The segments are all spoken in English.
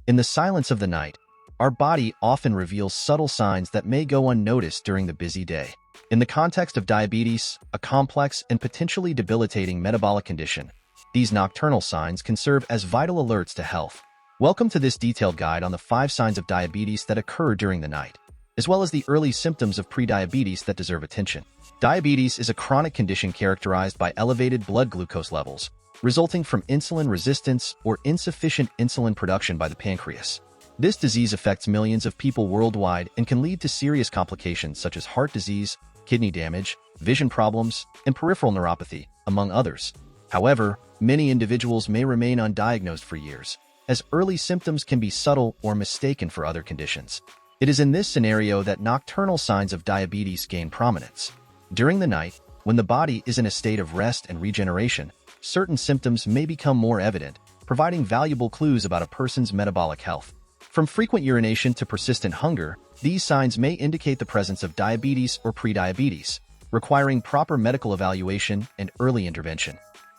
In the silence of the night, our body often reveals subtle signs that may go unnoticed during the busy day. In the context of diabetes, a complex and potentially debilitating metabolic condition, these nocturnal signs can serve as vital alerts to health. Welcome to this detailed guide on the 5 signs of diabetes that occur during the night, as well as the early symptoms of prediabetes that deserve attention. Diabetes is a chronic condition characterized by elevated blood glucose levels, resulting from insulin resistance or insufficient insulin production by the pancreas. This disease affects millions of people worldwide and can lead to serious complications such as heart disease, kidney damage, vision problems, and peripheral neuropathy, among others. However, many individuals may remain undiagnosed for years, as early symptoms can be subtle or mistaken for other conditions. It is in this scenario that nocturnal signs of diabetes gain prominence. During the night, when the body is in a state of rest and regeneration, certain symptoms may become more evident, providing valuable clues about a person's metabolic health. From frequent urination to persistent hunger, these signs may indicate the presence of diabetes or prediabetes, requiring proper medical evaluation and early intervention.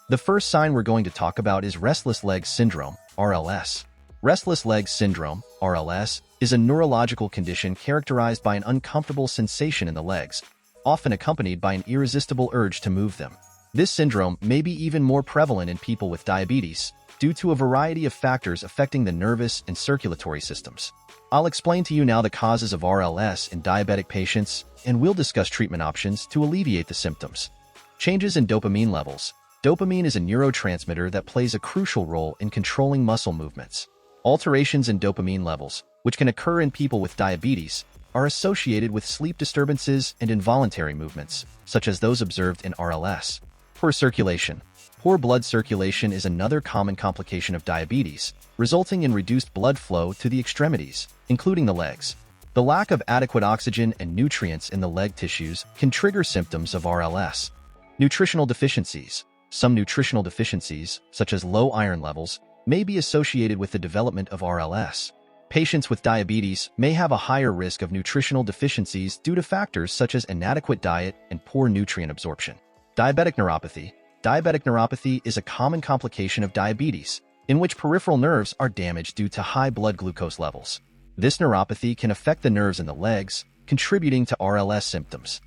The first sign we're going to talk about is restless leg syndrome, RLS. Restless leg syndrome, RLS, is a neurological condition characterized by an uncomfortable sensation in the legs, often accompanied by an irresistible urge to move them. This syndrome may be even more prevalent in people with diabetes, due to a variety of factors affecting the nervous and circulatory systems. I'll explain to you now the causes of RLS in diabetic patients, and we'll discuss treatment options to alleviate the symptoms. Changes in dopamine levels. Dopamine is a neurotransmitter that plays a crucial role in controlling muscle movements. Alterations in dopamine levels, which can occur in people with diabetes, are associated with sleep disturbances and involuntary movements, such as those observed in RLS. Poor circulation. Poor blood circulation is another common complication of diabetes, resulting in reduced blood flow to the extremities, including the legs. The lack of adequate oxygen and nutrients in the leg tissues can trigger symptoms of RLS. Nutritional deficiencies. Some nutritional deficiencies, such as low iron levels, may be associated with the development of RLS. Patients with diabetes may have a higher risk of nutritional deficiencies due to factors such as inadequate diet and poor nutrient absorption. Diabetic neuropathy. Diabetic neuropathy is a common complication of diabetes, in which peripheral nerves are damaged due to high blood glucose levels. This neuropathy can affect the nerves in the legs, contributing to RLS symptoms.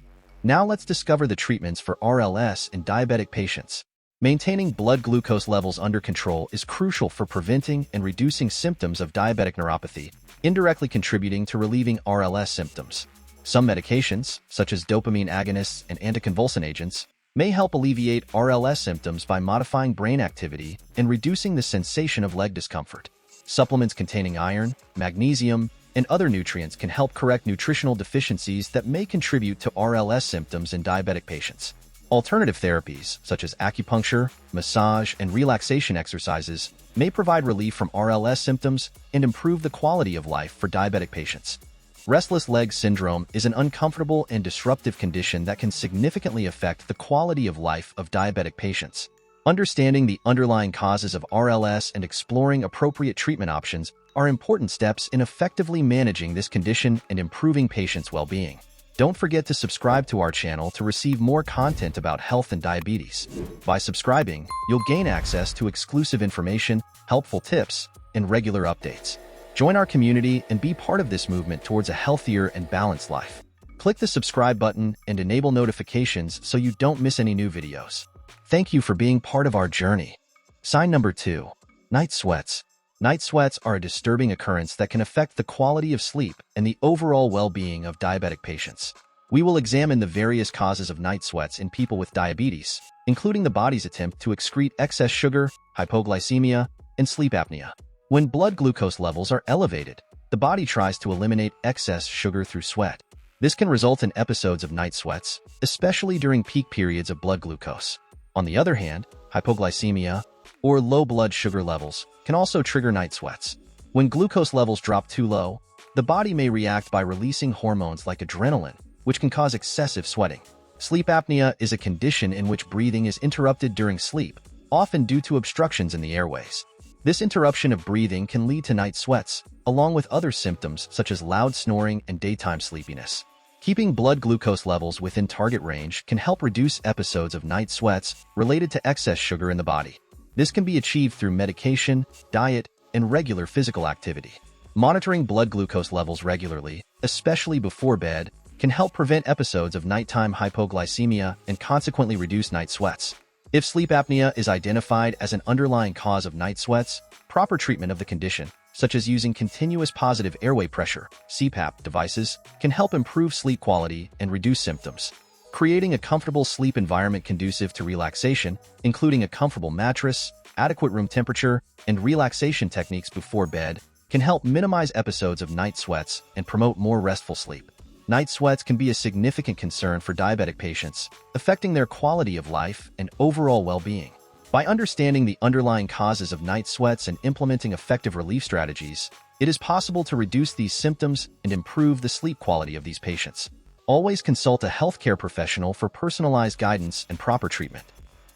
Now let's discover the treatments for RLS in diabetic patients. Maintaining blood glucose levels under control is crucial for preventing and reducing symptoms of diabetic neuropathy, indirectly contributing to relieving RLS symptoms. Some medications, such as dopamine agonists and anticonvulsant agents, may help alleviate RLS symptoms by modifying brain activity and reducing the sensation of leg discomfort. Supplements containing iron, magnesium, and other nutrients can help correct nutritional deficiencies that may contribute to RLS symptoms in diabetic patients. Alternative therapies, such as acupuncture, massage, and relaxation exercises, may provide relief from RLS symptoms and improve the quality of life for diabetic patients. Restless leg syndrome is an uncomfortable and disruptive condition that can significantly affect the quality of life of diabetic patients. Understanding the underlying causes of RLS and exploring appropriate treatment options are important steps in effectively managing this condition and improving patients' well-being. Don't forget to subscribe to our channel to receive more content about health and diabetes. By subscribing, you'll gain access to exclusive information, helpful tips, and regular updates. Join our community and be part of this movement towards a healthier and balanced life. Click the subscribe button and enable notifications so you don't miss any new videos. Thank you for being part of our journey. Sign number 2. Night sweats. Night sweats are a disturbing occurrence that can affect the quality of sleep and the overall well-being of diabetic patients. We will examine the various causes of night sweats in people with diabetes, including the body's attempt to excrete excess sugar, hypoglycemia, and sleep apnea. When blood glucose levels are elevated, the body tries to eliminate excess sugar through sweat. This can result in episodes of night sweats, especially during peak periods of blood glucose. On the other hand, hypoglycemia, or low blood sugar levels, can also trigger night sweats. When glucose levels drop too low, the body may react by releasing hormones like adrenaline, which can cause excessive sweating. Sleep apnea is a condition in which breathing is interrupted during sleep, often due to obstructions in the airways. This interruption of breathing can lead to night sweats, along with other symptoms such as loud snoring and daytime sleepiness. Keeping blood glucose levels within target range can help reduce episodes of night sweats related to excess sugar in the body. This can be achieved through medication, diet, and regular physical activity. Monitoring blood glucose levels regularly, especially before bed, can help prevent episodes of nighttime hypoglycemia and consequently reduce night sweats. If sleep apnea is identified as an underlying cause of night sweats, proper treatment of the condition, such as using continuous positive airway pressure (CPAP) devices, can help improve sleep quality and reduce symptoms. Creating a comfortable sleep environment conducive to relaxation, including a comfortable mattress, adequate room temperature, and relaxation techniques before bed, can help minimize episodes of night sweats and promote more restful sleep. Night sweats can be a significant concern for diabetic patients, affecting their quality of life and overall well-being. By understanding the underlying causes of night sweats and implementing effective relief strategies, it is possible to reduce these symptoms and improve the sleep quality of these patients. Always consult a healthcare professional for personalized guidance and proper treatment.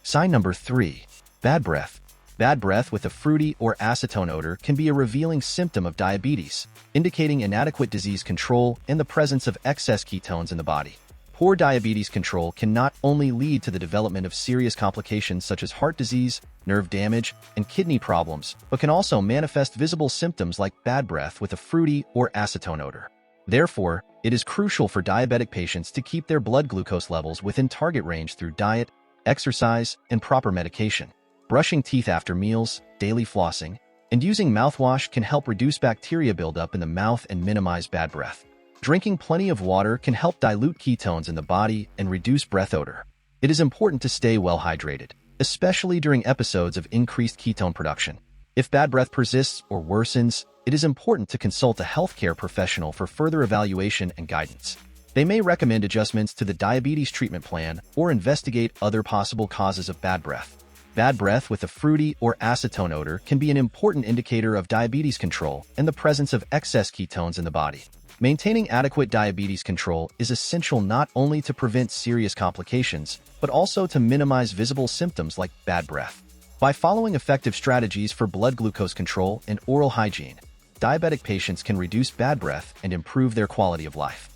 Sign number 3. Bad breath. Bad breath with a fruity or acetone odor can be a revealing symptom of diabetes, indicating inadequate disease control and the presence of excess ketones in the body. Poor diabetes control can not only lead to the development of serious complications such as heart disease, nerve damage, and kidney problems, but can also manifest visible symptoms like bad breath with a fruity or acetone odor. Therefore, it is crucial for diabetic patients to keep their blood glucose levels within target range through diet, exercise, and proper medication. Brushing teeth after meals, daily flossing, and using mouthwash can help reduce bacteria buildup in the mouth and minimize bad breath. Drinking plenty of water can help dilute ketones in the body and reduce breath odor. It is important to stay well hydrated, especially during episodes of increased ketone production. If bad breath persists or worsens, it is important to consult a healthcare professional for further evaluation and guidance. They may recommend adjustments to the diabetes treatment plan or investigate other possible causes of bad breath. Bad breath with a fruity or acetone odor can be an important indicator of diabetes control and the presence of excess ketones in the body. Maintaining adequate diabetes control is essential not only to prevent serious complications, but also to minimize visible symptoms like bad breath. By following effective strategies for blood glucose control and oral hygiene, diabetic patients can reduce bad breath and improve their quality of life.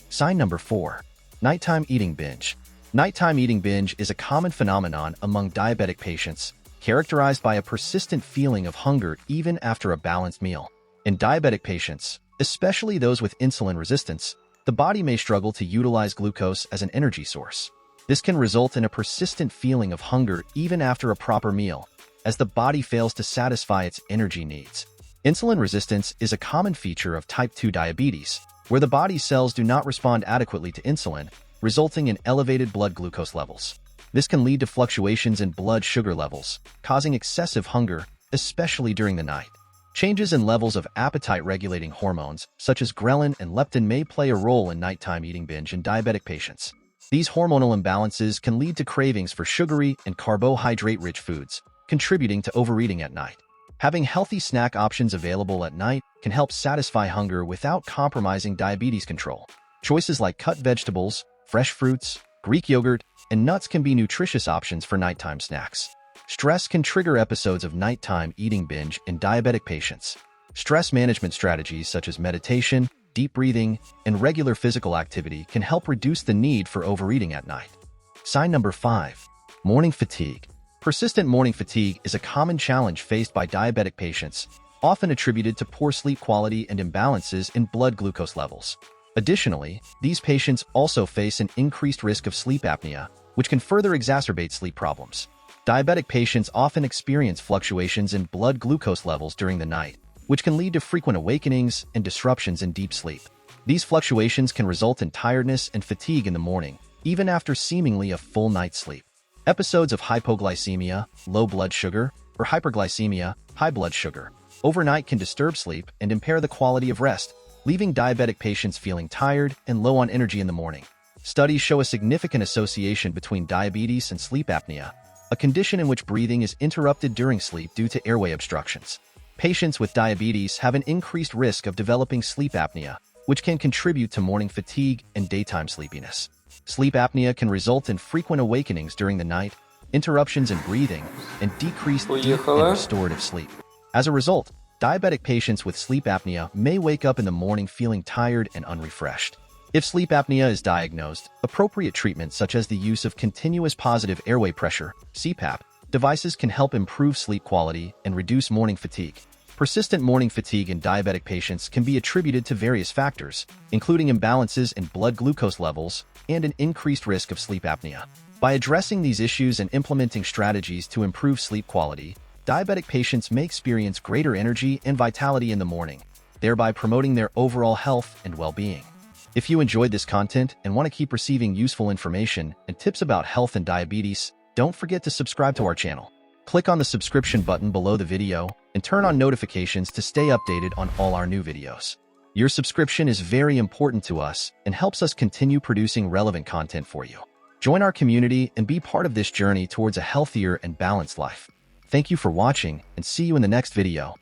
Sign number 4. Nighttime eating binge. Nighttime eating binge is a common phenomenon among diabetic patients, characterized by a persistent feeling of hunger even after a balanced meal. In diabetic patients, especially those with insulin resistance, the body may struggle to utilize glucose as an energy source. This can result in a persistent feeling of hunger even after a proper meal, as the body fails to satisfy its energy needs. Insulin resistance is a common feature of type 2 diabetes, where the body's cells do not respond adequately to insulin, resulting in elevated blood glucose levels. This can lead to fluctuations in blood sugar levels, causing excessive hunger, especially during the night. Changes in levels of appetite-regulating hormones, such as ghrelin and leptin, may play a role in nighttime eating binge in diabetic patients. These hormonal imbalances can lead to cravings for sugary and carbohydrate-rich foods, contributing to overeating at night. Having healthy snack options available at night can help satisfy hunger without compromising diabetes control. Choices like cut vegetables, fresh fruits, Greek yogurt, and nuts can be nutritious options for nighttime snacks. Stress can trigger episodes of nighttime eating binge in diabetic patients. Stress management strategies such as meditation, deep breathing, and regular physical activity can help reduce the need for overeating at night. Sign number 5. Morning fatigue. Persistent morning fatigue is a common challenge faced by diabetic patients, often attributed to poor sleep quality and imbalances in blood glucose levels. Additionally, these patients also face an increased risk of sleep apnea, which can further exacerbate sleep problems. Diabetic patients often experience fluctuations in blood glucose levels during the night, which can lead to frequent awakenings and disruptions in deep sleep. These fluctuations can result in tiredness and fatigue in the morning, even after seemingly a full night's sleep. Episodes of hypoglycemia, low blood sugar, or hyperglycemia, high blood sugar, overnight can disturb sleep and impair the quality of rest, leaving diabetic patients feeling tired and low on energy in the morning. Studies show a significant association between diabetes and sleep apnea, a condition in which breathing is interrupted during sleep due to airway obstructions. Patients with diabetes have an increased risk of developing sleep apnea, which can contribute to morning fatigue and daytime sleepiness. Sleep apnea can result in frequent awakenings during the night, interruptions in breathing, and decreased deep and restorative sleep. As a result, diabetic patients with sleep apnea may wake up in the morning feeling tired and unrefreshed. If sleep apnea is diagnosed, appropriate treatment such as the use of continuous positive airway pressure (CPAP) devices can help improve sleep quality and reduce morning fatigue. Persistent morning fatigue in diabetic patients can be attributed to various factors, including imbalances in blood glucose levels and an increased risk of sleep apnea. By addressing these issues and implementing strategies to improve sleep quality, diabetic patients may experience greater energy and vitality in the morning, thereby promoting their overall health and well-being. If you enjoyed this content and want to keep receiving useful information and tips about health and diabetes, don't forget to subscribe to our channel. Click on the subscription button below the video and turn on notifications to stay updated on all our new videos. Your subscription is very important to us and helps us continue producing relevant content for you. Join our community and be part of this journey towards a healthier and balanced life. Thank you for watching and see you in the next video.